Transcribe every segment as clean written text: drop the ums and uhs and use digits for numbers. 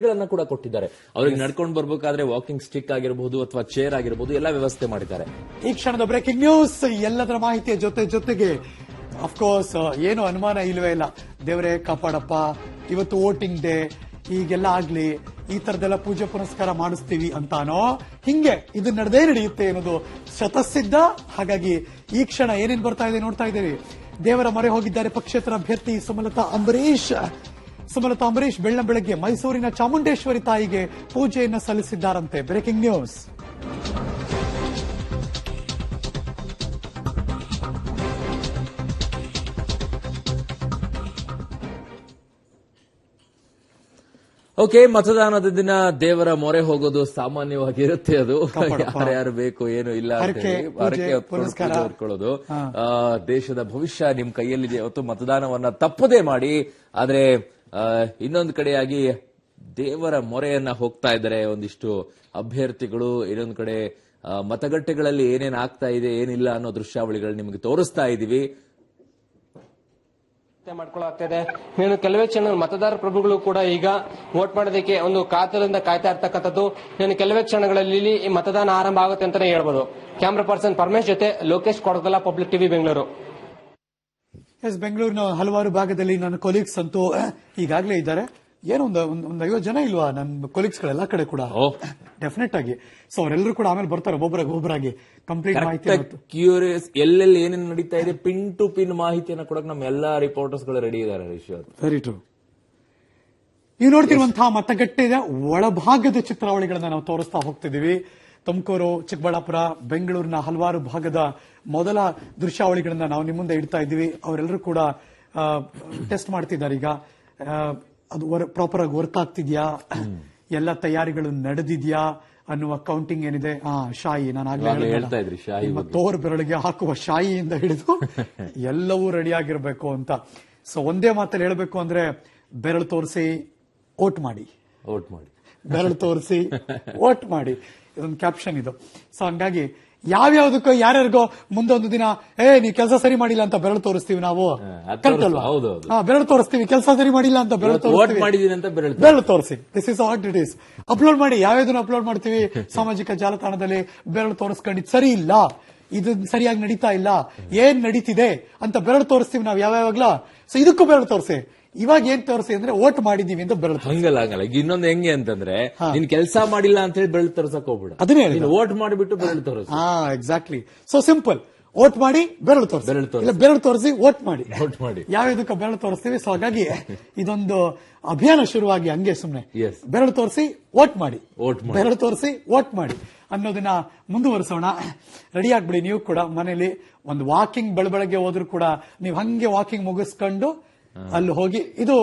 ಗಳನ್ನ ಕೂಡ ಕೊಟ್ಟಿದ್ದಾರೆ. ಅವ್ರಿಗೆ ನಡ್ಕೊಂಡು ಬರ್ಬೇಕಾದ್ರೆ ವಾಕಿಂಗ್ ಸ್ಟಿಕ್ ಆಗಿರಬಹುದು ಅಥವಾ ಚೇರ್ ಆಗಿರಬಹುದು ಎಲ್ಲ ವ್ಯವಸ್ಥೆ ಮಾಡಿದ್ದಾರೆ. ಈ ಕ್ಷಣದ ಬ್ರೇಕಿಂಗ್ ನ್ಯೂಸ್ ಎಲ್ಲದರ ಮಾಹಿತಿಯ ಜೊತೆಗೆ ಅಫ್ಕೋರ್ಸ್ ಏನು ಅನುಮಾನ ಇಲ್ವೇ ಇಲ್ಲ. ದೇವರೇ ಕಾಪಾಡಪ್ಪ, ಇವತ್ತು ವೋಟಿಂಗ್ ಡೇ, ಈಗೆಲ್ಲ ಆಗ್ಲಿ, ಈ ತರದೆಲ್ಲ ಪೂಜೆ ಪುನಸ್ಕಾರ ಮಾಡಿಸ್ತೀವಿ ಅಂತಾನೋ ಹಿಂಗೆ ಇದು ನಡೆಯುತ್ತೆ ಅನ್ನೋದು ಶತಸಿದ್ಧ. ಹಾಗಾಗಿ ಈ ಕ್ಷಣ ಏನೇನು ಬರ್ತಾ ಇದೆ ನೋಡ್ತಾ ಇದ್ದೀವಿ. ದೇವರ ಮೊರೆ ಹೋಗಿದ್ದಾರೆ ಪಕ್ಷೇತರ ಅಭ್ಯರ್ಥಿ ಸುಮಲತಾ ಅಂಬರೀಶ್ ಬೆಳ್ಳಂಬೆಳಗ್ಗೆ ಮೈಸೂರಿನ ಚಾಮುಂಡೇಶ್ವರಿ ತಾಯಿಗೆ ಪೂಜೆಯನ್ನು ಸಲ್ಲಿಸಿದ್ದಾರಂತೆ. Breaking news. ಓಕೆ, ಮತದಾನದ ದಿನ ದೇವರ ಮೊರೆ ಹೋಗೋದು ಸಾಮಾನ್ಯವಾಗಿರುತ್ತೆ. ಅದು ಯಾರ್ಯಾರು ಬೇಕು ಏನು ಇಲ್ಲ ಹರಕೆ ಹೊತ್ಕೊಳ್ಳೋದು. ದೇಶದ ಭವಿಷ್ಯ ನಿಮ್ ಕೈಯಲ್ಲಿದೆ. ಅವತ್ತು ಮತದಾನವನ್ನ ತಪ್ಪದೇ ಮಾಡಿ. ಆದ್ರೆ ಇನ್ನೊಂದು ಕಡೆಯಾಗಿ ದೇವರ ಮೊರೆಯನ್ನ ಹೋಗ್ತಾ ಇದ್ದಾರೆ ಒಂದಿಷ್ಟು ಅಭ್ಯರ್ಥಿಗಳು. ಇನ್ನೊಂದು ಕಡೆ ಮತಗಟ್ಟೆಗಳಲ್ಲಿ ಏನೇನ್ ಆಗ್ತಾ ಇದೆ ಏನಿಲ್ಲ ಅನ್ನೋ ದೃಶ್ಯಾವಳಿಗಳು ನಿಮಗೆ ತೋರಿಸ್ತಾ ಇದೀವಿ. ಮಾಡ್ಕೊಳ್ಳಾಗ್ತಿದೆ. ಇನ್ನು ಕೆಲವೇ ಕ್ಷಣ ಮತದಾರ ಪ್ರಭುಗಳು ಕೂಡ ಈಗ ವೋಟ್ ಮಾಡೋದಕ್ಕೆ ಒಂದು ಕಾತರದಿಂದ ಕಾಯ್ತಾ ಇರ್ತಕ್ಕಂಥದ್ದು. ಇನ್ನು ಕೆಲವೇ ಕ್ಷಣಗಳಲ್ಲಿ ಈ ಮತದಾನ ಆರಂಭ ಆಗುತ್ತೆ ಅಂತಾನೆ ಹೇಳ್ಬೋದು. ಕ್ಯಾಮ್ರಾ ಪರ್ಸನ್ ಪರಮೇಶ್ ಜೊತೆ ಲೋಕೇಶ್ ಕೊಡಗಲ, ಪಬ್ಲಿಕ್ ಟಿವಿ, ಬೆಂಗಳೂರು. ಬೆಂಗಳೂರಿನ ಹಲವಾರು ಭಾಗದಲ್ಲಿ ನನ್ನ ಕೊಲೀಗ್ಸ್ ಅಂತೂ ಈಗಾಗಲೇ ಇದ್ದಾರೆ. ಏನೋ ಒಂದು 50 ಜನ ಇಲ್ವಾ ನನ್ನ ಕೊಲೀಗ್ಸ್ಗಳೆಲ್ಲ ಕಡೆ ಕೂಡ ಡೆಫಿನೆಟ್ ಆಗಿ. ಸೊ ಅವರೆಲ್ಲರೂ ಕೂಡ ಆಮೇಲೆ ಬರ್ತಾರೆ ಒಬ್ಬೊಬ್ಬರಾಗಿ ಕಂಪ್ಲೀಟ್ ಮಾಹಿತಿ ಕ್ಯೂರಿಯಸ್ ಎಲ್ಲೆಲ್ಲಿ ಏನೇನು ನಡೀತಾ ಇದೆ ಪಿನ್ ಟು ಪಿನ್ ಮಾಹಿತಿಯನ್ನು ಕೊಡಕ್ಕೆ ನಮ್ಮ ಎಲ್ಲಾ ರಿಪೋರ್ಟರ್ಸ್ ಗಳು ರೆಡಿ ಇದ್ದಾರೆ. Very true. ನೀವು ನೋಡ್ತಿರುವಂತಹ ಮತಗಟ್ಟೆಯ ಒಳಭಾಗದ ಚಿತ್ರಾವಳಿಗಳನ್ನ ನಾವು ತೋರಿಸ್ತಾ ಹೋಗ್ತಿದ್ದೀವಿ. ತುಮಕೂರು, ಚಿಕ್ಕಬಳ್ಳಾಪುರ, ಬೆಂಗಳೂರಿನ ಹಲವಾರು ಭಾಗದ ಮೊದಲ ದೃಶ್ಯಾವಳಿಗಳನ್ನ ನಾವು ನಿಮ್ಮ ಮುಂದೆ ಇಡ್ತಾ ಇದ್ದೀವಿ. ಅವರೆಲ್ಲರೂ ಕೂಡ ಟೆಸ್ಟ್ ಮಾಡ್ತಿದ್ದಾರೆ ಈಗ. ಅದು ಪ್ರಾಪರ್ ಆಗಿ ವರ್ಕ್ ಆಗ್ತಿದ್ಯಾ, ಎಲ್ಲ ತಯಾರಿಗಳು ನಡೆದಿದ್ಯಾ ಅನ್ನುವ ಕೌಂಟಿಂಗ್ ಏನಿದೆ. ಶಾಯಿ ನಾನು ಆಗ್ಲೇ ಹೇಳ್ತಾ ಇದ್ರಿ, ತೋರ್ ಬೆರಳಿಗೆ ಹಾಕುವ ಶಾಯಿಯಿಂದ ಹಿಡಿದು ಎಲ್ಲವೂ ರೆಡಿ ಆಗಿರಬೇಕು ಅಂತ. ಸೊ ಒಂದೇ ಮಾತಲ್ಲಿ ಹೇಳಬೇಕು ಅಂದ್ರೆ ಬೆರಳು ತೋರಿಸಿ ವೋಟ್ ಮಾಡಿ, ಬೆರಳು ತೋರಿಸಿ ವೋಟ್ ಮಾಡಿ, ಇದೊಂದು ಕ್ಯಾಪ್ಷನ್ ಇದು. ಸೊ ಹಂಗಾಗಿ ಯಾವ್ಯಾವ್ದಕ್ಕೋ ಯಾರ್ಯಾರಿಗೋ ಮುಂದೊಂದು ದಿನ ನೀವು ಕೆಲಸ ಸರಿ ಮಾಡಿಲ್ಲ ಅಂತ ಬೆರಳು ತೋರಿಸ್ತೀವಿ ನಾವು, ಬೆರಳು ತೋರಿಸ್ತೀವಿ, ಕೆಲಸ ಸರಿ ಮಾಡಿಲ್ಲ ಅಂತ ಬೆರಳು ತೋರಿಸಿ. This is what it is. Upload ಮಾಡಿ, ಯಾವ್ಯಾವ್ದನ್ನ ಅಪ್ಲೋಡ್ ಮಾಡ್ತೀವಿ ಸಾಮಾಜಿಕ ಜಾಲತಾಣದಲ್ಲಿ, ಬೆರಳು ತೋರಿಸ್ಕೊಂಡಿದ್ ಸರಿ ಇಲ್ಲ, ಇದು ಸರಿಯಾಗಿ ನಡೀತಾ ಇಲ್ಲ, ಏನ್ ನಡೀತಿದೆ ಅಂತ ಬೆರಳು ತೋರಿಸ್ತೀವಿ ನಾವು ಯಾವ್ಯಾವಾಗ್ಲ. ಸೊ ಇದಕ್ಕೂ ಬೆರಳು ತೋರಿಸಿ. ಇವಾಗ ಏನ್ ತೋರಿಸಿ ಅಂದ್ರೆ ವೋಟ್ ಮಾಡಿದೀವಿ ಅಂತ ಬೆರಳು. ಹಂಗಲ್ಲ. ಇನ್ನೊಂದು ಹೆಂಗೆ ಅಂತಂದ್ರೆ ನೀನ್ ಕೆಲಸ ಮಾಡಿಲ್ಲ ಅಂತ ಹೇಳಿ ಬೆರಳು ತೋರ್ಸಕ್ ಹೋಗ್ಬಿಡ, ಅದನ್ನೇ ವೋಟ್ ಮಾಡಿಬಿಟ್ಟು ಬೆರಳು ತೋರಿಸ. ಎಕ್ಸಾಕ್ಟ್ಲಿ. So simple. ವೋಟ್ ಮಾಡಿ ಬೆರಳು ತೋರಿಸಿ, ಬೆರಳು ತೋರಿಸಿ ವೋಟ್ ಮಾಡಿ. ಯಾವ್ದಕ್ಕ ಬೆರಳು ತೋರಿಸ್ತೀವಿ. ಸೊ ಹಾಗಾಗಿ ಇದೊಂದು ಅಭಿಯಾನ ಶುರುವಾಗಿ ಹಂಗೆ ಸುಮ್ನೆ ಬೆರಳು ತೋರಿಸಿ ವೋಟ್ ಮಾಡಿ, ಬೆರಳು ತೋರಿಸಿ ವೋಟ್ ಮಾಡಿ ಅನ್ನೋದನ್ನ ಮುಂದುವರಿಸೋಣ. ರೆಡಿ ಆಗ್ಬಿಡಿ ನೀವು ಕೂಡ ಮನೇಲಿ. ಒಂದು ವಾಕಿಂಗ್ ಬೆಳಬೆಳಗ್ಗೆ ಹೋದ್ರು ಕೂಡ ನೀವು ಹಂಗೆ ವಾಕಿಂಗ್ ಮುಗಿಸ್ಕೊಂಡು ಅಲ್ಲಿ ಹೋಗಿ. ಇದು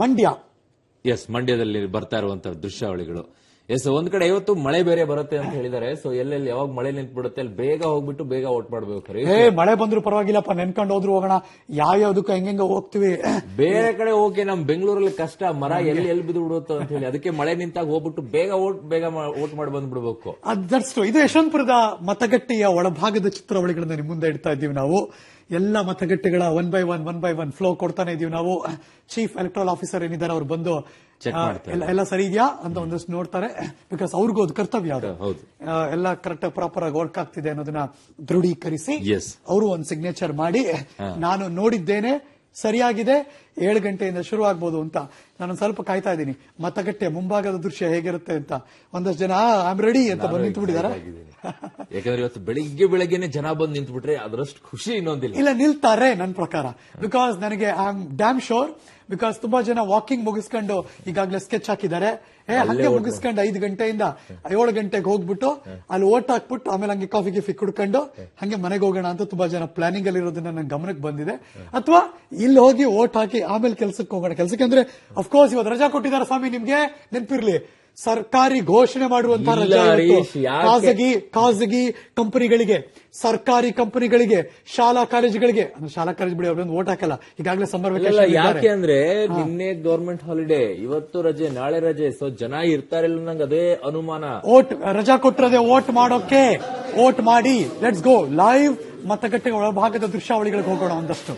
ಮಂಡ್ಯದಲ್ಲಿ ಬರ್ತಾ ಇರುವಂತಹ ದೃಶ್ಯಾವಳಿಗಳು. ಒಂದ್ ಕಡೆ ಇವತ್ತು ಮಳೆ ಬೇರೆ ಬರುತ್ತೆ ಅಂತ ಹೇಳಿದ್ದಾರೆ. ಸೊ ಎಲ್ಲೆಲ್ಲಿ ಯಾವಾಗ ಮಳೆ ನಿಂತ್ಬಿಡುತ್ತೆ ಅಲ್ಲಿ ಬೇಗ ಹೋಗ್ಬಿಟ್ಟು ಬೇಗ ವೋಟ್ ಮಾಡ್ಬೇಕು. ಮಳೆ ಬಂದ್ರು ಪರವಾಗಿಲ್ಲಪ್ಪ, ನೆನ್ಕೊಂಡು ಹೋದ್ರು ಹೋಗೋಣ. ಯಾವ್ಯಾವ್ದಕ್ಕೂ ಹೆಂಗ ಹೋಗ್ತಿವಿ. ಬೇರೆ ಕಡೆ ಹೋಗಿ ನಮ್ ಬೆಂಗಳೂರಲ್ಲಿ ಕಷ್ಟ, ಮರ ಎಲ್ಲಿ ಬಿದ್ದು ಬಿಡುತ್ತೋ ಅಂತ ಹೇಳಿ ಅದಕ್ಕೆ ಮಳೆ ನಿಂತಾಗ ಹೋಗ್ಬಿಟ್ಟು ಬೇಗ ವೋಟ್ ಮಾಡಿ ಬಂದ್ಬಿಡ್ಬೇಕು. ಅದಷ್ಟು. ಇದು ಯಶವಂತಪುರದ ಮತಗಟ್ಟೆಯ ಒಳಭಾಗದ ಚಿತ್ರಾವಳಿಗಳನ್ನ ನಿಮ್ ಮುಂದೆ ಇಡ್ತಾ ಇದ್ದೀವಿ ನಾವು. ಎಲ್ಲ ಮತಗಟ್ಟೆಗಳ ಒನ್ ಬೈ ಒನ್ ಫ್ಲೋ ಕೊಡ್ತಾನೆ ಇದೀವಿ ನಾವು. ಚೀಫ್ ಎಲೆಕ್ಟ್ರಲ್ ಆಫೀಸರ್ ಏನಿದ್ದಾರೆ ಅವ್ರು ಬಂದು ಎಲ್ಲ ಸರಿ ಇದೆಯಾ ಅಂತ ಒಂದಷ್ಟು ನೋಡ್ತಾರೆ. ಬಿಕಾಸ್ ಅವ್ರಿಗೂ ಅದು ಕರ್ತವ್ಯ. ಎಲ್ಲ ಕರೆಕ್ಟ್ ಪ್ರಾಪರ್ ಆಗಿ ವರ್ಕ್ ಆಗ್ತಿದೆ ಅನ್ನೋದನ್ನ ದೃಢೀಕರಿಸಿ ಅವರು ಒಂದು ಸಿಗ್ನೇಚರ್ ಮಾಡಿ ನಾನು ನೋಡಿದ್ದೇನೆ, ಸರಿಯಾಗಿದೆ, 7 ಗಂಟೆಯಿಂದ ಶುರು ಆಗ್ಬೋದು ಅಂತ. ನಾನು ಸ್ವಲ್ಪ ಕಾಯ್ತಾ ಇದ್ದೀನಿ ಮತಗಟ್ಟೆ ಮುಂಭಾಗದ ದೃಶ್ಯ ಹೇಗಿರುತ್ತೆ ಅಂತ. ಒಂದಷ್ಟು ಜನ ಐ ಆಮ್ ರೆಡಿ ಅಂತ ಬಂದು ನಿಂತು ಬಿಟ್ಟಿದ್ದಾರೆ. ಯಾಕಂದ್ರೆ ಇವತ್ತು ಬೆಳಿಗ್ಗೆನೆ ಜನ ಬಂದು ನಿಂತು ಬಿಟ್ರೆ ಅದರಷ್ಟು ಖುಷಿ ಇನ್ನೊಂದಿಲ್ಲ. ಇಲ್ಲ, ನಿಲ್ತಾರೆ ನನ್ನ ಪ್ರಕಾರ. ಬಿಕಾಸ್ ನನಗೆ I am dam sure. Because ತುಂಬಾ ಜನ ವಾಕಿಂಗ್ ಮುಗಿಸ್ಕೊಂಡು ಈಗಾಗಲೇ ಸ್ಕೆಚ್ ಹಾಕಿದ್ದಾರೆ. ಹಂಗೆ ಮುಗಿಸ್ಕೊಂಡು 5 ಗಂಟೆಯಿಂದ 7 ಗಂಟೆಗೆ ಹೋಗ್ಬಿಟ್ಟು ಅಲ್ಲಿ ಓಟ್ ಹಾಕ್ಬಿಟ್ಟು ಆಮೇಲೆ ಹಂಗೆ ಕಾಫಿ ಗಿಫಿ ಕುಡ್ಕೊಂಡು ಹಂಗೆ ಮನೆಗೆ ಹೋಗೋಣ ಅಂತ ತುಂಬಾ ಜನ ಪ್ಲಾನಿಂಗ್ ಅಲ್ಲಿ ಇರೋದನ್ನ ನನ್ನ ಗಮನಕ್ಕೆ ಬಂದಿದೆ. ಅಥವಾ ಇಲ್ಲಿ ಹೋಗಿ ಓಟ್ ಹಾಕಿ ಆಮೇಲೆ ಕೆಲಸಕ್ಕೆ ಹೋಗೋಣ. ಕೆಲಸಕ್ಕೆ ಅಂದ್ರೆ ಅಫ್ಕೋರ್ಸ್ ಇವತ್ತು ರಜಾ ಕೊಟ್ಟಿದ್ದಾರೆ ಸ್ವಾಮಿ, ನಿಮ್ಗೆ ನೆನಪಿರ್ಲಿ. ಸರ್ಕಾರಿ ಘೋಷಣೆ ಮಾಡುವಂತಹ ಖಾಸಗಿ ಕಂಪನಿಗಳಿಗೆ, ಸರ್ಕಾರಿ ಕಂಪನಿಗಳಿಗೆ, ಶಾಲಾ ಕಾಲೇಜುಗಳಿಗೆ. ಶಾಲಾ ಕಾಲೇಜ್ ಬಿಡಿ, ಅವ್ರೊಂದು ಓಟ್ ಹಾಕಲ್ಲ, ಈಗಾಗಲೇ ಸಮ್ಮರ್ ವೆಕೇಶನ್. ಯಾಕೆ ಅಂದ್ರೆ ನಿನ್ನೆ ಗವರ್ಮೆಂಟ್ ಹಾಲಿಡೇ, ಇವತ್ತು ರಜೆ, ನಾಳೆ ರಜೆ. ಸೊ ಜನ ಇರ್ತಾರಿಲ್ಲ, ನಂಗೆ ಅದೇ ಅನುಮಾನ. ಓಟ್ ರಜಾ ಕೊಟ್ಟಿರೋದೇ ಓಟ್ ಮಾಡೋಕೆ. ಓಟ್ ಮಾಡಿ, ಲೆಟ್ಸ್ ಗೋ ಲೈವ್ ಮತಗಟ್ಟೆ ಒಳಭಾಗದ ದೃಶ್ಯಾವಳಿಗಳಿಗೆ ಹೋಗೋಣ ಒಂದಷ್ಟು.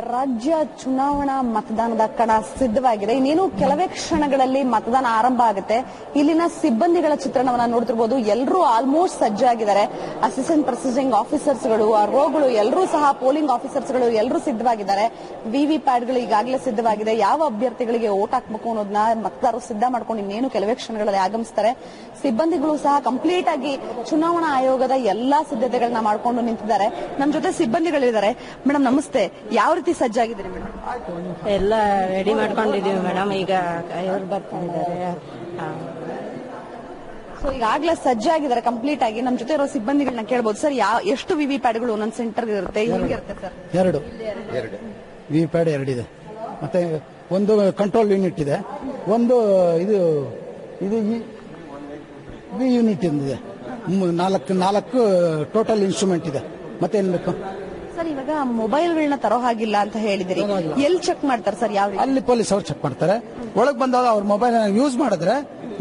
ರಾಜ್ಯ ಚುನಾವಣಾ ಮತದಾನದ ಕಣ ಸಿದ್ಧವಾಗಿದೆ. ಇನ್ನೇನು ಕೆಲವೇ ಕ್ಷಣಗಳಲ್ಲಿ ಮತದಾನ ಆರಂಭ ಆಗುತ್ತೆ. ಇಲ್ಲಿನ ಸಿಬ್ಬಂದಿಗಳ ಚಿತ್ರಣವನ್ನ ನೋಡ್ತಿರ್ಬೋದು. ಎಲ್ಲರೂ ಆಲ್ಮೋಸ್ಟ್ ಸಜ್ಜಾಗಿದ್ದಾರೆ. ಅಸಿಸ್ಟೆಂಟ್ ಪ್ರೊಸೆಸಿಂಗ್ ಆಫೀಸರ್ಸ್ಗಳು, ರೋಗಳು ಎಲ್ಲರೂ ಸಹ, ಪೋಲಿಂಗ್ ಆಫೀಸರ್ಸ್ಗಳು ಎಲ್ಲರೂ ಸಿದ್ಧವಾಗಿದ್ದಾರೆ. ವಿವಿ ಪ್ಯಾಡ್ಗಳು ಈಗಾಗಲೇ ಸಿದ್ಧವಾಗಿದೆ. ಯಾವ ಅಭ್ಯರ್ಥಿಗಳಿಗೆ ಓಟ್ ಹಾಕಬೇಕು ಅನ್ನೋದನ್ನ ಮತದಾರರು ಸಿದ್ಧ ಮಾಡ್ಕೊಂಡು ಇನ್ನೇನು ಕೆಲವೇ ಕ್ಷಣಗಳಲ್ಲಿ ಆಗಮಿಸ್ತಾರೆ. ಸಿಬ್ಬಂದಿಗಳು ಸಹ ಕಂಪ್ಲೀಟ್ ಆಗಿ ಚುನಾವಣಾ ಆಯೋಗದ ಎಲ್ಲಾ ಸಿದ್ಧತೆಗಳನ್ನ ಮಾಡ್ಕೊಂಡು ನಿಂತಿದ್ದಾರೆ. ನಮ್ಮ ಜೊತೆ ಸಿಬ್ಬಂದಿಗಳಿದ್ದಾರೆ. ಮೇಡಮ್ ನಮಸ್ತೆ, ಯಾವ ರೀತಿ ಸಜ್ಜಾಗಿದ್ದೀರಿ ಮೇಡಮ್? ಎಲ್ಲ ರೆಡಿ ಮಾಡ್ಕೊಂಡಿದೀವಿ ಮೇಡಮ್. ಈಗ ಇವ್ರು ಬರ್ತಾ ಇದ್ದಾರೆ. ಸೊ ಈಗಾಗಲೇ ಸಜ್ಜಾಗಿದ್ದಾರೆ ಕಂಪ್ಲೀಟ್ ಆಗಿ. ನಮ್ಮ ಜೊತೆ ಇರೋ ಸಿಬ್ಬಂದಿಗಳನ್ನ ಕೇಳಬಹುದು. ಸರ್, ಎಷ್ಟು ವಿವಿ ಪ್ಯಾಡ್ಗಳು ಒಂದೊಂದು ಸೆಂಟರ್ ಇರುತ್ತೆ? ಹೆಂಗಿರುತ್ತೆ ಸರ್? ಎರಡು ವಿ ಪ್ಯಾಡ್ ಎರಡಿದೆ. ಮತ್ತೆ ಒಂದು ಕಂಟ್ರೋಲ್ ಯೂನಿಟ್ ಇದೆ, ಒಂದು ಇದು ವಿ ಯೂನಿಟ್ ಇದೆ. ನಾಲ್ಕು ಟೋಟಲ್ ಇನ್ಸ್ಟ್ರೂಮೆಂಟ್ ಇದೆ. ಮತ್ತೆ ಏನ್ ಬೇಕು ಸರ್? ಇವಾಗ ಮೊಬೈಲ್ಗಳನ್ನ ತರೋ ಹಾಗಿಲ್ಲ ಅಂತ ಹೇಳಿದಿರಿ. ಎಲ್ಲಿ ಚೆಕ್ ಮಾಡ್ತಾರೆ ಸರ್? ಯಾವ ರೀತಿ? ಅಲ್ಲಿ ಪೊಲೀಸ್ ಅವ್ರು ಚೆಕ್ ಮಾಡ್ತಾರೆ. ಒಳಗ್ ಬಂದಾಗ ಅವ್ರ ಮೊಬೈಲ್ ಯೂಸ್ ಮಾಡಿದ್ರೆ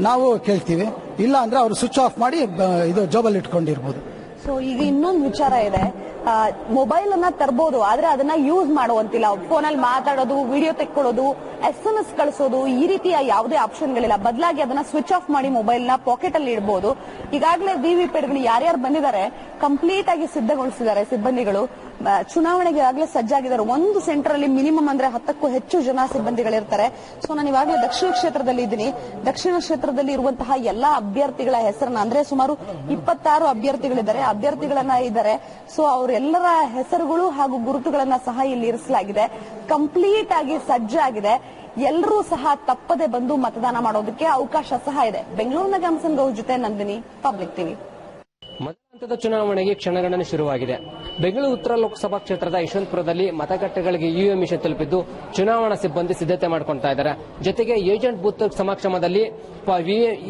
ನಾವು ಕೇಳ್ತೀವಿ, ಇಲ್ಲ ಅಂದ್ರೆ ಅವ್ರು ಸ್ವಿಚ್ ಆಫ್ ಮಾಡಿ ಇದು ಜೋಬಲ್ಲಿ ಇಟ್ಕೊಂಡಿರ್ಬೋದು. ಸೊ ಈಗ ಇನ್ನೊಂದು ವಿಚಾರ ಇದೆ. ಮೊಬೈಲ್ ಅನ್ನ ತರಬಹುದು, ಆದ್ರೆ ಅದನ್ನ ಯೂಸ್ ಮಾಡುವಂತಿಲ್ಲ. ಫೋನಲ್ಲಿ ಮಾತಾಡೋದು, ವಿಡಿಯೋ ತೆಕ್ಕೊಳ್ಳೋದು, SMS ಕಳಿಸೋದು, ಈ ರೀತಿಯ ಯಾವುದೇ ಆಪ್ಷನ್ಗಳಿಲ್ಲ. ಬದಲಾಗಿ ಅದನ್ನ ಸ್ವಿಚ್ ಆಫ್ ಮಾಡಿ ಮೊಬೈಲ್ ನ ಪಾಕೆಟ್ ಅಲ್ಲಿ ಇಡಬಹುದು. ಈಗಾಗಲೇ ವಿವಿ ಪ್ಯಾಡ್ಗಳು ಯಾರ್ಯಾರು ಬಂದಿದ್ದಾರೆ ಕಂಪ್ಲೀಟ್ ಆಗಿ ಸಿದ್ಧಗೊಳಿಸಿದ್ದಾರೆ ಸಿಬ್ಬಂದಿಗಳು. ಚುನಾವಣೆಗೆ ಈಗಾಗಲೇ ಸಜ್ಜಾಗಿದ್ದಾರೆ. ಒಂದು ಸೆಂಟರ್ ಅಲ್ಲಿ ಮಿನಿಮಮ್ ಅಂದ್ರೆ 10ಕ್ಕೂ ಹೆಚ್ಚು ಜನ ಸಿಬ್ಬಂದಿಗಳಿರ್ತಾರೆ. ಸೊ ನಾನು ಇವಾಗಲೇ ದಕ್ಷಿಣ ಕ್ಷೇತ್ರದಲ್ಲಿ ಇದ್ದೀನಿ. ದಕ್ಷಿಣ ಕ್ಷೇತ್ರದಲ್ಲಿ ಇರುವಂತಹ ಎಲ್ಲಾ ಅಭ್ಯರ್ಥಿಗಳ ಹೆಸರನ್ನ, ಅಂದ್ರೆ ಸುಮಾರು 26 ಅಭ್ಯರ್ಥಿಗಳಿದ್ದಾರೆ, ಅಭ್ಯರ್ಥಿಗಳನ್ನ ಇದ್ದಾರೆ. ಸೊ ಅವರೆಲ್ಲರ ಹೆಸರುಗಳು ಹಾಗೂ ಗುರುತುಗಳನ್ನ ಸಹ ಇಲ್ಲಿ ಇರಿಸಲಾಗಿದೆ. ಕಂಪ್ಲೀಟ್ ಆಗಿ ಸಜ್ಜಾಗಿದೆ. ಎಲ್ಲರೂ ಸಹ ತಪ್ಪದೆ ಬಂದು ಮತದಾನ ಮಾಡೋದಕ್ಕೆ ಅವಕಾಶ ಸಹ ಇದೆ. ಬೆಂಗಳೂರಿನ ಗಮಸನ್ ಗೌ ಜೊತೆ ನಂದಿನಿ, ಪಬ್ಲಿಕ್ ಟಿವಿ. ಹಂತದ ಚುನಾವಣೆಗೆ ಕ್ಷಣಗಣನೆ ಶುರುವಾಗಿದೆ. ಬೆಂಗಳೂರು ಉತ್ತರ ಲೋಕಸಭಾ ಕ್ಷೇತ್ರದ ಯಶವಂತಪುರದಲ್ಲಿ ಮತಗಟ್ಟೆಗಳಿಗೆ ಇವಿಎಂ ಮಿಷನ್ ತಲುಪಿದ್ದು ಚುನಾವಣಾ ಸಿಬ್ಬಂದಿ ಸಿದ್ಧತೆ ಮಾಡ್ಕೊಳ್ತಾ ಇದ್ದಾರೆ. ಜೊತೆಗೆ ಏಜೆಂಟ್ ಬೂತ್ ಸಮಕ್ಷಮದಲ್ಲಿ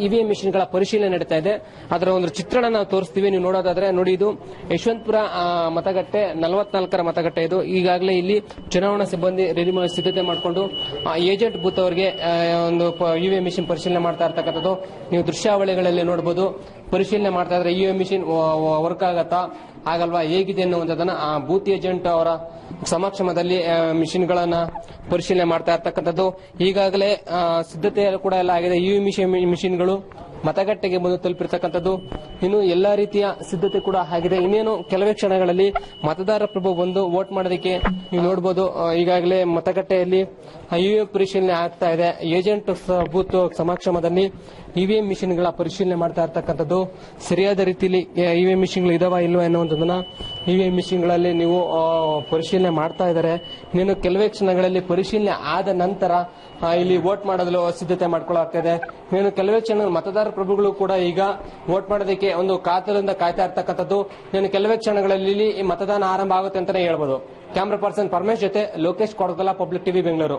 ಇವಿಎಂ ಮಿಷನ್ಗಳ ಪರಿಶೀಲನೆ ನಡೀತಾ ಇದೆ. ಅದರ ಒಂದು ಚಿತ್ರಣ ನಾವು ತೋರಿಸ್ತೀವಿ. ನೀವು ನೋಡೋದಾದ್ರೆ ನೋಡಿ, ಇದು ಯಶವಂತಪುರ ಮತಗಟ್ಟೆ 44ರ ಮತಗಟ್ಟೆ. ಇದು ಈಗಾಗಲೇ ಇಲ್ಲಿ ಚುನಾವಣಾ ಸಿಬ್ಬಂದಿ ರೆಡಿ ಮಾಡಿ ಸಿದ್ಧತೆ ಮಾಡಿಕೊಂಡು ಏಜೆಂಟ್ ಬೂತ್ ಅವರಿಗೆ ಒಂದು ಇವಿಎಂ ಮಿಷನ್ ಪರಿಶೀಲನೆ ಮಾಡ್ತಾ ಇರ್ತಕ್ಕಂಥದ್ದು ನೀವು ದೃಶ್ಯಾವಳಿಗಳಲ್ಲಿ ನೋಡಬಹುದು. ಪರಿಶೀಲನೆ ಮಾಡ್ತಾ ಇದ್ರೆ ಇವಿಎಂ ಮಿಷನ್ ವರ್ಕ್ ಆಗತ್ತಾ ಆಗಲ್ವಾ, ಹೇಗಿದೆ ಅನ್ನುವಂಥದ್ದನ್ನ ಆ ಬೂತ್ ಏಜೆಂಟ್ ಅವರ ಸಮಕ್ಷಮದಲ್ಲಿ ಮಿಷಿನ್ಗಳನ್ನ ಪರಿಶೀಲನೆ ಮಾಡ್ತಾ ಇರ್ತಕ್ಕಂಥದ್ದು. ಈಗಾಗಲೇ ಸಿದ್ಧತೆ ಕೂಡ ಎಲ್ಲ ಆಗಿದೆ. ಇವಿಎಂ ಮಿಷಿನ್ಗಳು ಮತಗಟ್ಟೆಗೆ ಬಂದು ತಲುಪಿರ್ತಕ್ಕಂಥದ್ದು. ಇನ್ನು ಎಲ್ಲಾ ರೀತಿಯ ಸಿದ್ಧತೆ ಕೂಡ ಆಗಿದೆ. ಇನ್ನೇನು ಕೆಲವೇ ಕ್ಷಣಗಳಲ್ಲಿ ಮತದಾರ ಪ್ರಭು ಬಂದು ವೋಟ್ ಮಾಡೋದಕ್ಕೆ ನೀವು ನೋಡಬಹುದು. ಈಗಾಗಲೇ ಮತಗಟ್ಟೆಯಲ್ಲಿ ಇವಿಎಂ ಪರಿಶೀಲನೆ ಆಗ್ತಾ ಇದೆ. ಏಜೆಂಟ್ ಬೂತ್ ಸಮಕ್ಷಮದಲ್ಲಿ ಇವಿಎಂ ಮಿಷಿನ್ಗಳ ಪರಿಶೀಲನೆ ಮಾಡ್ತಾ ಇರ್ತಕ್ಕಂಥದ್ದು. ಸರಿಯಾದ ರೀತಿಯಲ್ಲಿ ಇವಿಎಂ ಮಿಷಿನ್ಗಳು ಇದಾವ ಇಲ್ವಾ ಎನ್ನುವಂಥದ್ದನ್ನ ಇವಿಎಂ ಮಿಷಿನ್ಗಳಲ್ಲಿ ನೀವು ಪರಿಶೀಲನೆ ಮಾಡ್ತಾ ಇದ್ದಾರೆ. ಇನ್ನೇನು ಕೆಲವೇ ಕ್ಷಣಗಳಲ್ಲಿ ಪರಿಶೀಲನೆ ಆದ ನಂತರ ಇಲ್ಲಿ ವೋಟ್ ಮಾಡಲು ಸಿದ್ಧತೆ ಮಾಡ್ಕೊಳ್ಳಾಗ್ತಾ ಇದೆ. ಇನ್ನೇನು ಕೆಲವೇ ಕ್ಷಣ ಮತದಾರ ಪ್ರಭುಗಳು ಕೂಡ ಈಗ ವೋಟ್ ಮಾಡೋದಕ್ಕೆ ಒಂದು ಕಾತರದಿಂದ ಕಾಯ್ತಾ ಇರ್ತಕ್ಕಂಥದ್ದು. ಇನ್ನೇನು ಕೆಲವೇ ಕ್ಷಣಗಳಲ್ಲಿ ಈ ಮತದಾನ ಆರಂಭ ಆಗುತ್ತೆ ಅಂತಾನೆ ಹೇಳ್ಬೋದು. ಕ್ಯಾಮರಾ ಪರ್ಸನ್ ಪರಮೇಶ್ ಜೊತೆ ಲೋಕೇಶ್ ಕೊಡಗಲ, ಪಬ್ಲಿಕ್ ಟಿವಿ, ಬೆಂಗಳೂರು.